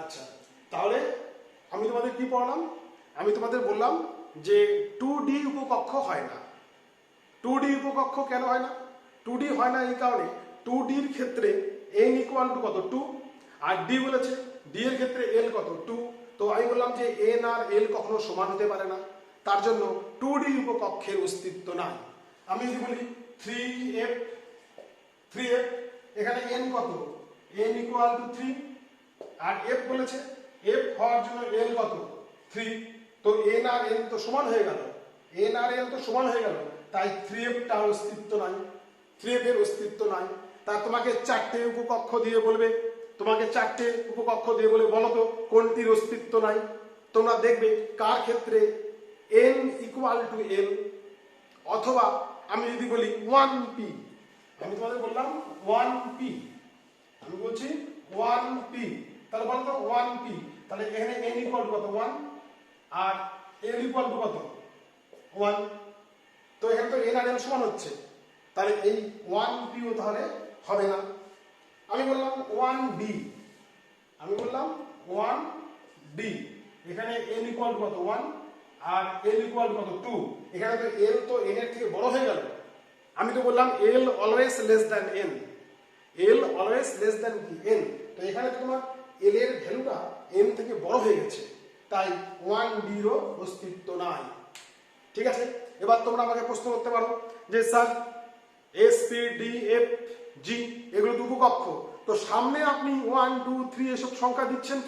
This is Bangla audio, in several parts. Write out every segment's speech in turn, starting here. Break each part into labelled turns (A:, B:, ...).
A: আচ্ছা, তাহলে আমি তোমাদের কি পড়ালাম? আমি তোমাদের বললাম যে 2D উপকক্ষ হয় না। 2D উপকক্ষ কেন হয় না? 2D হয় না এই কারণে, 2D এর ক্ষেত্রে n ইকুয়াল টু কত 2, আর d বলেছে d এর ক্ষেত্রে l কত 2। তো আমি বললাম যে n আর l কখনো সমান হতে পারে না, তার জন্য 2D উপকক্ষের অস্তিত্ব নাই। আমি যদি বলি 3f, এখানে n কত, n ইকুয়াল টু 3, আর f বলেছে f হওয়ার জন্য l কত 3। তো n আর n তো সমান হয়ে গেল, n আর l তো সমান হয়ে গেল, তাই 3f টার অস্তিত্ব নাই, 3f এর অস্তিত্ব নাই। তা তোমাকে চারটে উপকক্ষ দিয়ে বলবে, বলো তো কোনটির অস্তিত্ব নাই। তোমরা দেখবে কার ক্ষেত্রে n ইকুয়াল টু l, অথবা আমি যদি বলি 1p, আমি তোমাদের বললাম 1p, আমি বলছি 1p, তাহলে বলো তো 1p, তাহলে এখানে n ইকুয়াল টু কত 1, আর l ইকুয়াল টু কত 1। তো এখানে তো n আর l সমান হচ্ছে, তাহলে এই 1p ও তাহলে হবে না। আমি বললাম 1d, এখানে n ইকুয়াল টু কত 1, আর l ইকুয়াল টু কত 2। এখানে তো l তো n এর থেকে বড় হয়ে গেল। আমি তো বললাম l always less than n, n। তো এখানে তোমার l এর ভ্যালুটা n থেকে বড় হয়ে গেছে, তাই 1d এরও অস্তিত্ব নাই। ঠিক আছে, এবার তোমরা আমাকে প্রশ্ন করতে পারো যে sir s p d f g এগুলো তো উপকক্ষ, তো সামনে আপনি 1 2 3 এসব সংখ্যা দিচ্ছেন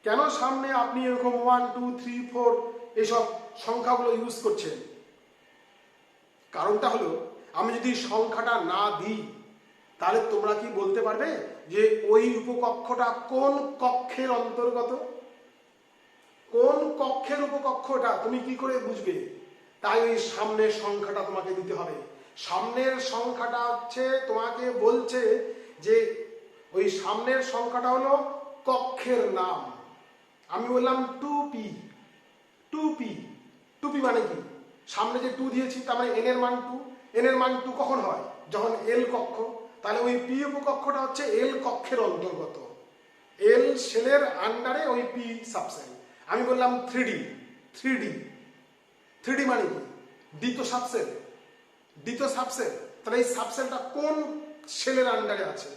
A: কেন সামনে আপনি এরকম 1 2 3 4 এসব সংখ্যাগুলো ইউজ করছেন? কারণটা হলো, আমি যদি সংখ্যাটা না দিই তাহলে তোমরা কি বলতে পারবে যে ওই উপকক্ষটা কোন কক্ষের অন্তর্গত, কোন কক্ষের উপকক্ষটা তুমি কি করে বুঝবে? তাই ওই সামনের সংখ্যাটা তোমাকে দিতে হবে। সামনের সংখ্যাটা হচ্ছে তোমাকে বলছে যে ওই সামনের সংখ্যাটা হলো কক্ষের নাম। আমি বললাম 2p, 2p মানে কি? সামনে যে 2 দিয়েছি তার মানে n এর মান 2, n এর মান 2 কখন হয়? যখন l কক্ষ। তাহলে ওই p উপকক্ষটা হচ্ছে l কক্ষের অন্তর্গত, l সেলের আন্ডারে ওই p সাবসেল। আমি বললাম 3D মানে কি? দ্বিতীয় সাবসেল, তাহলে এই সাবসেলটা কোন সেলের আন্ডারে আছে?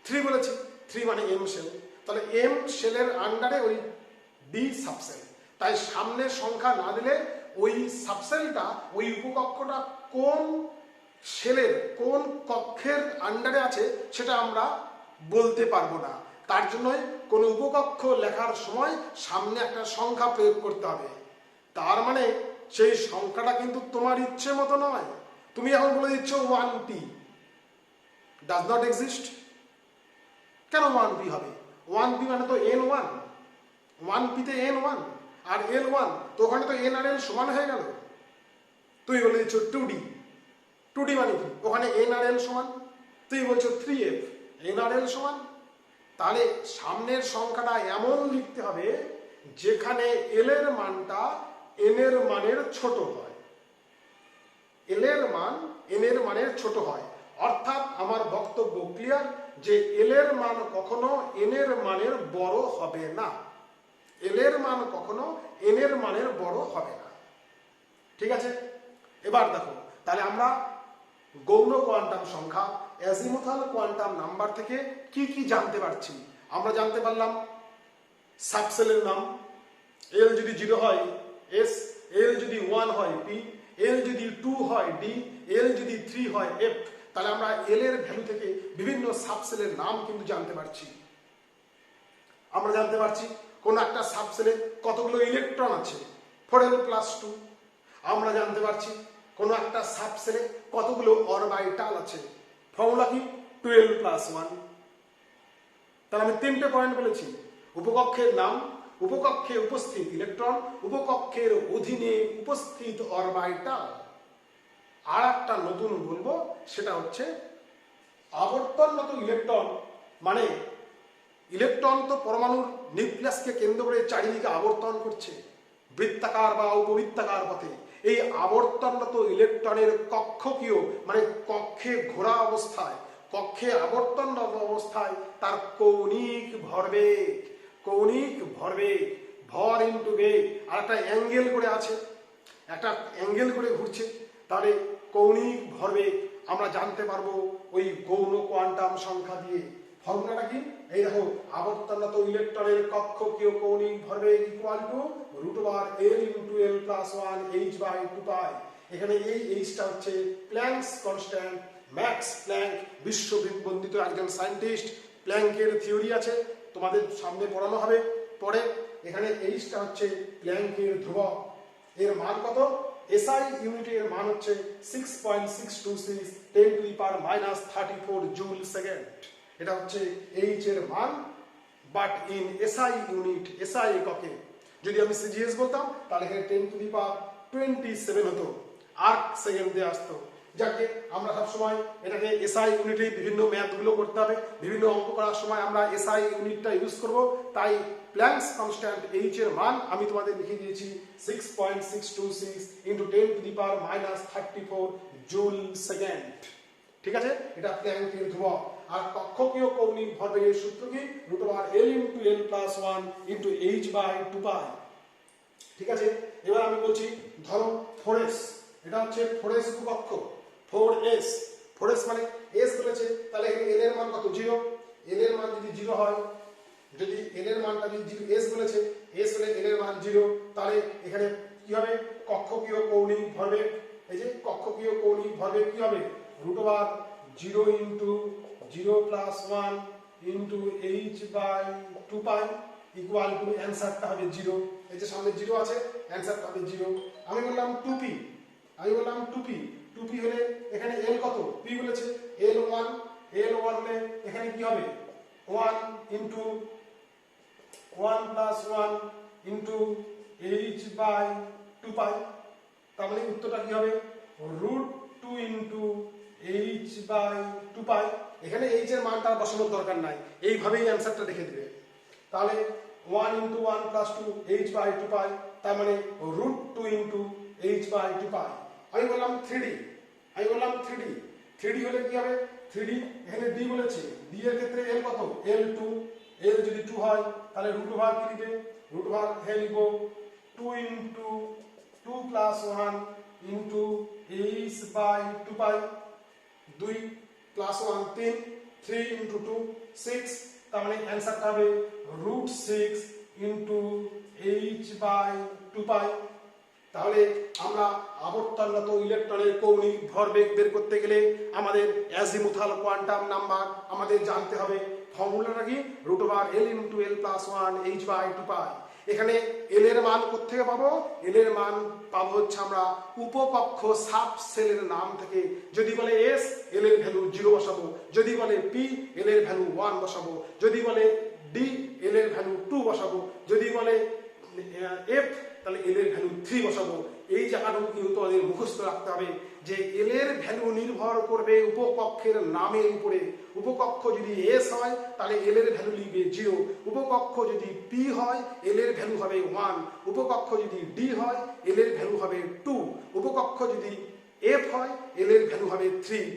A: 3 বলেছি, 3 মানে m সেল, তাহলে m সেলের আন্ডারে ওই d সাবসেল। তাই সামনের সংখ্যা না দিলে ওই সাবসেলটা, ওই উপকক্ষটা কোন সেলের, কোন কক্ষের আন্ডারে আছে সেটা আমরা বলতে পারবো না। তার জন্যই কোন উপকক্ষ লেখার সময় সামনে একটা সংখ্যা প্রয়োগ করতে হবে। তার মানে সেই সংখ্যাটা কিন্তু তোমার ইচ্ছে মতো নয়। তুমি এখন বলে দিচ্ছ 1p ডাজ নট এক্সিস্ট। কেন 1p হবে? 1p মানে তো n1, 1p তে n1 আর l1, তো ওখানে তো n আর l সমান হয়ে গেল। তুমি বলে দিচ্ছ 2d মানে কি? ওখানে n আর l সমান। তুমি বলছো 3f, n আর l সমান। তাহলে সামনের সংখ্যাটা এমন লিখতে হবে যেখানে l এর মানটা n এর মানের ছোট হয়, l এর মান n এর মানের ছোট হয়। অর্থাৎ আমার বক্তব্য ক্লিয়ার যে l এর মান কখনো n এর মানের বড় হবে না, l এর মান কখনো n এর মানের বড় হবে না। ঠিক আছে, এবার দেখো তাহলে আমরা গৌণ কোয়ান্টাম সংখ্যা, অ্যাজিমুথাল কোয়ান্টাম নাম্বার থেকে কি কি জানতে পারছি। আমরা জানতে পারলাম সাবসেলের নাম, l যদি 0 হয় s, l যদি 1 হয় p, l যদি 2 হয় d, l যদি 3 হয় f। তাহলে আমরা l এর ভ্যালু থেকে বিভিন্ন সাবসেলের নাম কিন্তু জানতে পারছি। আমরা জানতে পারছি কোন একটা সাবসেলে কতগুলো ইলেকট্রন আছে, 4l+2। আমরা জানতে পারছি কোন একটা সাবসেলে কতগুলো অরবিটাল আছে, ফর্মুলা কি 12+1। তাহলে আমি 3টে পয়েন্ট বলেছি: উপকক্ষের নাম, উপকক্ষে উপস্থিত ইলেকট্রন, উপকক্ষের অধীনে উপস্থিত অরবিটাল। আর একটা নতুন বলবো, সেটা হচ্ছে আবর্তনরত ইলেকট্রন। মানে ইলেকট্রন তো পরমাণুর নিউক্লিয়াসকে কেন্দ্র করে চারিদিকে আবর্তন করছে বৃত্তাকার বা উপবৃত্তাকার পথে। এই আবর্তনরত ইলেকট্রনের কক্ষকীয় মানে কক্ষে ঘোরা অবস্থায় কক্ষে আবর্তনরত অবস্থায় তার কৌণিক ভরবেগ ভর ইন্টু বেগ আর একটা অ্যাঙ্গেল করে আছে, একটা অ্যাঙ্গেল করে ঘুরছে, তাহলে কৌণিক ভরবেগ আমরা জানতে পারবো ওই গৌণ কোয়ান্টাম সংখ্যা দিয়ে। ফর্মুলাটা কি? এই দেখো, আবর্তনরত ইলেকট্রনের কক্ষীয় কৌণিক ভরবেগ equal to √L into L plus 1 h/2π। এখানে এই এইচটা হচ্ছে প্ল্যাঙ্কস কনস্ট্যান্ট। ম্যাক্স প্ল্যাঙ্ক বিশ্ববন্দিত একজন সায়েন্টিস্ট, প্ল্যাঙ্কের থিওরি আছে, তোমাদের সামনে পড়ানো হবে পরে। এখানে এইচটা হচ্ছে প্ল্যাঙ্কের ধ্রুবক, এর মান কত? এসআই ইউনিটের মান হচ্ছে 6.626 10⁻³ জুল সেকেন্ড। এটা হচ্ছে এইচ এর মান, but in SI unit, SI এককে। যদি আমি সিজিএস বলতাম তাহলে এখানে 10⁻27 হতো, আর্ক সেকেন্ডে আসতো। যাকে আমরা সবসময় এটাকে এসআই ইউনিটে বিভিন্ন ম্যাথগুলো করতে হবে, বিভিন্ন অঙ্ক করার সময় আমরা এসআই ইউনিটটা ইউজ করব। তাই প্ল্যাঙ্কস কনস্ট্যান্ট এইচ এর মান আমি তোমাদের লিখে দিয়েছি 6.626 × 10⁻³ জুল সেকেন্ড। ঠিক আছে, এটা প্ল্যাঙ্কের ধ্রুবক। আর কক্ষীয় কৌণিক ভরবেগের সূত্র কি? √L into L plus 1 into h/2π। ঠিক আছে, এবার আমি বলছি ধরো 4s, এটা হচ্ছে 4s কক্ষ, 4s। 4s মানে s বলেছে, তাহলে এখানে l এর মান কত? 0। l এর মান যদি 0 হয়, যদি l এর মানটা যদি 0, s বলেছে, s হলে l এর মান 0, তাহলে এখানে কি হবে? কক্ষীয় কৌণিক ভরবেগ, এই যে কক্ষীয় কৌণিক ভরবেগ কি হবে? √0 into 0 plus 1 into h/2π equal to, অ্যান্সারটা হবে 0। এই যে সামনে 0 আছে, অ্যান্সারটা হবে 0। আমি বললাম 2p, 2p হলে এখানে l কত? p বলেছে, l1 হলে এখানে কি হবে? 1 ইন্টু 1 প্লাস 1 ইন্টু h/2π। তার মানে উত্তরটা কি হবে? √2 ইন্টু h/2π। এখানে h এর মানটা বসানোর দরকার নাই, এইভাবেই অ্যান্সারটা লিখে দিবে। তাহলে 1 ইন্টু 1 প্লাস 2 h/2π, তার মানে √2 ইন্টু h/2π। আমি বললাম 3d, 3d হলে কি হবে? 3d এখানে d বলেছে, d এর ক্ষেত্রে l কত? l2। l যদি 2 হয় তাহলে √, কি দিবে? √, লিখব 2 into 2 plus 1 into h/2π, 2 plus 1 3, 3 into 2 6, তার মানে অ্যান্সারটা হবে √6 ইন্টু h/2π। তাহলে আমরা আবর্তনরত ইলেকট্রনের কৌণিক ভরবেগ বের করতে গেলে আমাদের অ্যাজিমুথাল কোয়ান্টাম নাম্বার আমাদের জানতে হবে। ফর্মুলাটা কি? √L into L plus 1 h/2π। এখানে এল এর মান কোত্থেকে পাবো? এল এর মান পাবো হচ্ছে আমরা উপকক্ষ সাব সেলের নাম থেকে। যদি বলে এস, এল এর ভ্যালু 0 বসাবো। যদি বলে পি, এল এর ভ্যালু 1 বসাবো। যদি বলে ডি, এল এর ভ্যালু 2 বসাবো। যদি বলে এফ, তাহলে এল এর ভ্যালু 3 বসাবো। এই জায়গাটুকু কিন্তু আমাদের মুখস্থ রাখতে হবে যে এল এর ভ্যালু নির্ভর করবে উপকক্ষের নামের উপরে। উপকক্ষ যদি এস হয় তাহলে এল এর ভ্যালু লিখবে 0। উপকক্ষ যদি পি হয় এল এর ভ্যালু হবে 1। উপকক্ষ যদি ডি হয় এল এর ভ্যালু হবে 2। উপকক্ষ যদি এফ হয় এল এর ভ্যালু হবে 3।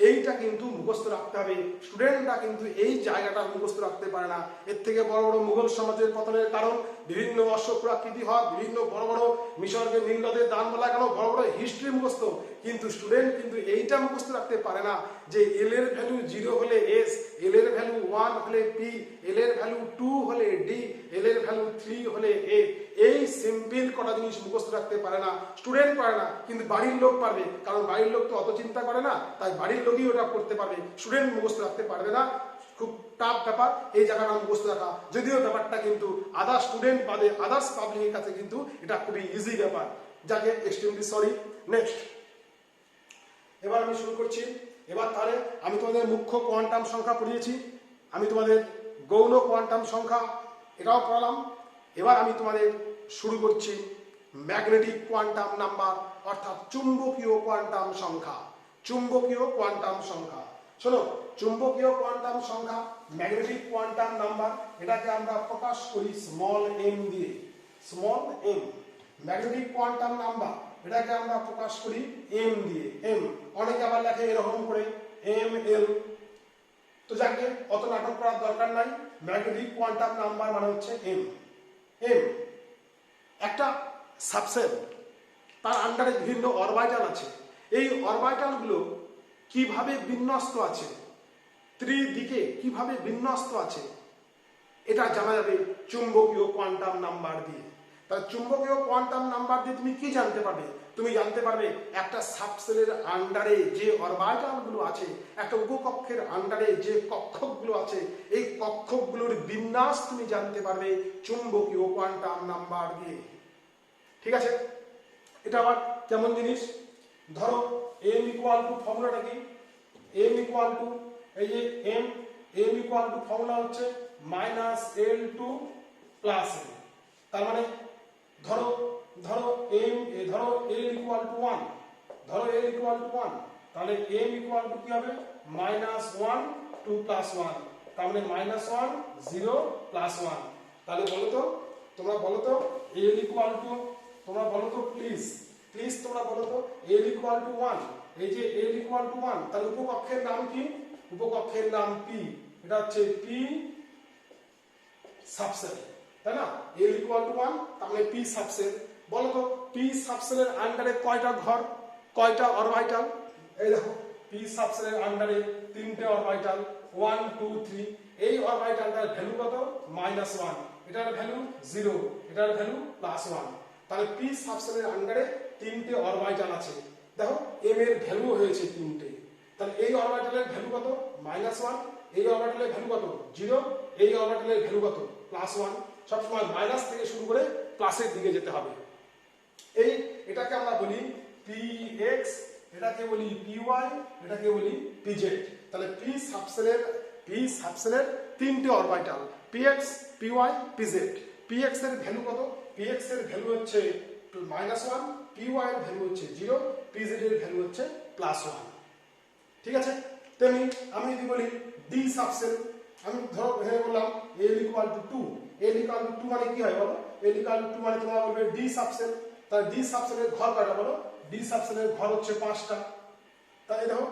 A: এইটা কিন্তু মুখস্থ রাখতে হবে। স্টুডেন্টরা কিন্তু এই জায়গাটা মুখস্থ রাখতে পারে না। এর থেকে বড় বড় মুঘল সমাজের পতনের কারণ বিভিন্ন অশ্বপ্রাকৃতি হওয়া, বিভিন্ন বড় বড় মিশরকে নীলনদের দান বলা, কেন বড় বড় হিস্ট্রি মুখস্থ, কিন্তু স্টুডেন্ট কিন্তু এইটা মুখস্থ রাখতে পারে না যে এল এর ভ্যালু 0 হলে এস, এল এর ভ্যালু 1 হলে পি, এল এর ভ্যালু 2 হলে ডি, এল এর ভ্যালু 3 হলে এ। এই সিম্পল কটা জিনিস মুখস্থ রাখতে পারে না, স্টুডেন্ট পারে না, কিন্তু বাড়ির লোক পারবে। কারণ বাড়ির লোক তো অত চিন্তা করে না, তাই বাড়ির লোকই ওটা করতে পারবে, স্টুডেন্ট মুখস্থ রাখতে পারবে না। খুব টাফ ব্যাপার এই জায়গাটা মুখস্থ রাখা। যদিও ব্যাপারটা কিন্তু আদার্স স্টুডেন্ট বাদে আদার্স পাবলিকের কাছে কিন্তু এটা খুবই ইজি ব্যাপার, যাকে এক্সট্রিমলি সরি। নেক্সট, এবার আমি শুরু করছি। এবার তাহলে আমি তোমাদের মুখ্য কোয়ান্টাম সংখ্যা পড়িয়েছি, আমি তোমাদের গৌণ কোয়ান্টাম সংখ্যা এটাও পড়ালাম। এবার আমি তোমাদের শুরু করছি ম্যাগনেটিক কোয়ান্টাম নাম্বার, অর্থাৎ চুম্বকীয় কোয়ান্টাম সংখ্যা। চুম্বকীয় কোয়ান্টাম সংখ্যা, শোনো, চুম্বকীয় কোয়ান্টাম সংখ্যা ম্যাগনেটিক কোয়ান্টাম নাম্বার, এটাকে আমরা প্রকাশ করি স্মল এম দিয়ে। Small M magnetic quantum number, এটাকে আমরা প্রকাশ করি এম দিয়ে। এম অনেকে আবার লেখে এরকম করে এম এল, থাকে, অত নাটক করার দরকার নাই। ম্যাগনেটিক কোয়ান্টাম নাম্বার মানে হচ্ছে এম। এম একটা সাবসেল, তার আন্ডারে বিভিন্ন অরবিটাল আছে। এই অরবিটালগুলো কিভাবে বিন্যস্ত আছে, ত্রিদিকে কিভাবে বিন্যস্ত আছে, এটা জানা যাবে চুম্বকীয় কোয়ান্টাম নাম্বার দিয়ে। তাহলে চুম্বকীয় কোয়ান্টাম নাম্বার দিয়ে তুমি কি জানতে পারবে? তুমি জানতে পারবে একটা সাবসেলের আন্ডারে যে অরবিটালগুলো আছে, একটা উপকক্ষের আন্ডারে যে কক্ষকগুলো আছে, এই কক্ষকগুলোর বিন্যাস তুমি জানতে পারবে চুম্বকীয় কোয়ান্টাম নাম্বার দিয়ে। ঠিক আছে, এটা আবার কেমন জিনিস? ধরো এম ইকুয়াল টু, ফর্মুলাটা কি? এম ইকুয়াল টু, এই যে এম ইকুয়াল টু ফর্মুলা হচ্ছে minus L two plus L. তার মানে ধরো এল ইকুয়াল টু 1, ধরো এল ইকুয়াল টু 1, তাহলে এম ইকুয়াল টু কি হবে? মাইনাস 1 2 প্লাস 1, তার মানে মাইনাস 1 0 প্লাস 1। তাহলে বলো তো, তোমরা বলো তো এল ইকুয়াল টু, তোমরা বলো তো প্লিজ তোমরা বলো তো এল ইকুয়াল টু 1, এই যে এল ইকুয়াল টু 1, তাহলে উপকক্ষের নাম কি? উপকক্ষের নাম পি, এটা হচ্ছে পি সাবসেল, তাই না? এল ইকুয়াল টু 1, তাহলে পি সাবসেল। বলো তো পি সাবসেলের আন্ডারে কয়টা ঘর, কয়টা অরবিটাল? এই দেখো পি সাবসেলের আন্ডারে 3টে অরবিটাল, 1 2 3। এই অরবিটালটার ভ্যালু কত? -1, এটার ভ্যালু 0, এটার ভ্যালু +1। তাহলে পি সাবসেলের আন্ডারে 3টে অরবিটাল আছে। দেখো এম এর ভ্যালু হয়েছে 3টে, তাহলে এই অরবিটালের ভ্যালু কত? -1, এই অরবিটালের ভ্যালু কত? 0, এই অরবিটালের ভ্যালু কত? +1। সবসময় মাইনাস থেকে শুরু করে প্লাসের দিকে যেতে হবে। এটাকে আমরা বলি px, এটাকে বলি py, এটাকে বলি pz। তাহলে পি সাবসেলের 3টে orbital px py pz। px এর ভ্যালু কত? px এর ভ্যালু হচ্ছে -1, py এর ভ্যালু হচ্ছে 0, pz এর ভ্যালু হচ্ছে +1। ঠিক আছে, তেমনি আমি যদি বলি ডি সাবসেল, আমি ধরো এখানে বললাম l equal to 2, l equal to 2 মানে কি হয় বলো? l ইকুয়াল টু 2 মানে তোমরা বলবে ডি সাবসেল। তাহলে ডি সাবসেলের ঘর কয়টা বলো? ডি সাবসেলের ঘর হচ্ছে 5টা। তাহলে দেখো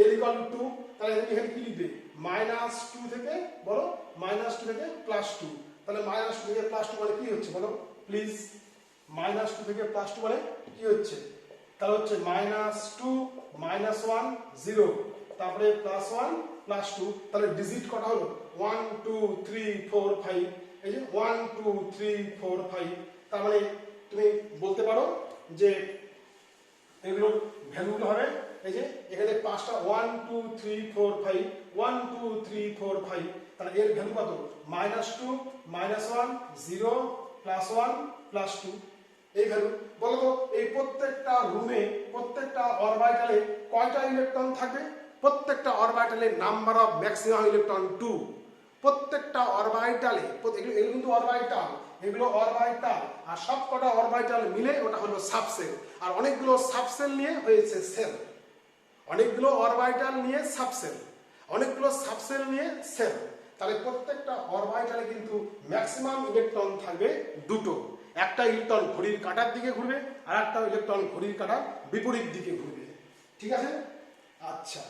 A: l ইকুয়াল টু 2, তাহলে এখানে কি লিখবে? -2 থেকে বলো, -2 থেকে +2। তাহলে -2 থেকে +2 মানে কি হচ্ছে বলো প্লিজ? -2 থেকে +2 মানে কি হচ্ছে? তাহলে হচ্ছে -2 -1 0, তারপরে +1 +2। তাহলে ডিজিট কটা হলো? 1 2 3 4 5। এই যে 1 2 3 4 5। তার মানে তুমি বলতে পারো যে এগুলোর ভ্যালুগুলো হবে এই যে এখানে 5টা 1 2 3 4 5, 1 2 3 4 5। তাহলে এর ভ্যালু কত? -2 -1 0 +1 +2। এই ভ্যালু। বলো তো এই প্রত্যেকটা রুমে, প্রত্যেকটা অরবিটালে কয়টা ইলেকট্রন থাকবে? প্রত্যেকটা অরবিটালের নাম্বার অফ ম্যাক্সিমাম ইলেকট্রন 2। প্রত্যেকটা অরবিটালে, এগুলো কিন্তু অরবিটাল, এগুলো অরবিটাল, আর সব কটা অরবিটাল মিলে ওটা হলো সাবসেল। আর অনেকগুলো সাবসেল নিয়ে হয়েছে সেল। অনেকগুলো অরবিটাল নিয়ে সাবসেল, অনেকগুলো সাবসেল নিয়ে সেল। তাহলে প্রত্যেকটা অরবিটালে কিন্তু ম্যাক্সিমাম ইলেকট্রন থাকবে 2টো। একটা ইলেকট্রন ঘড়ির কাঁটার দিকে ঘুরবে, আর একটা ইলেকট্রন ঘড়ির কাঁটার বিপরীত দিকে ঘুরবে। ঠিক আছে, আচ্ছা।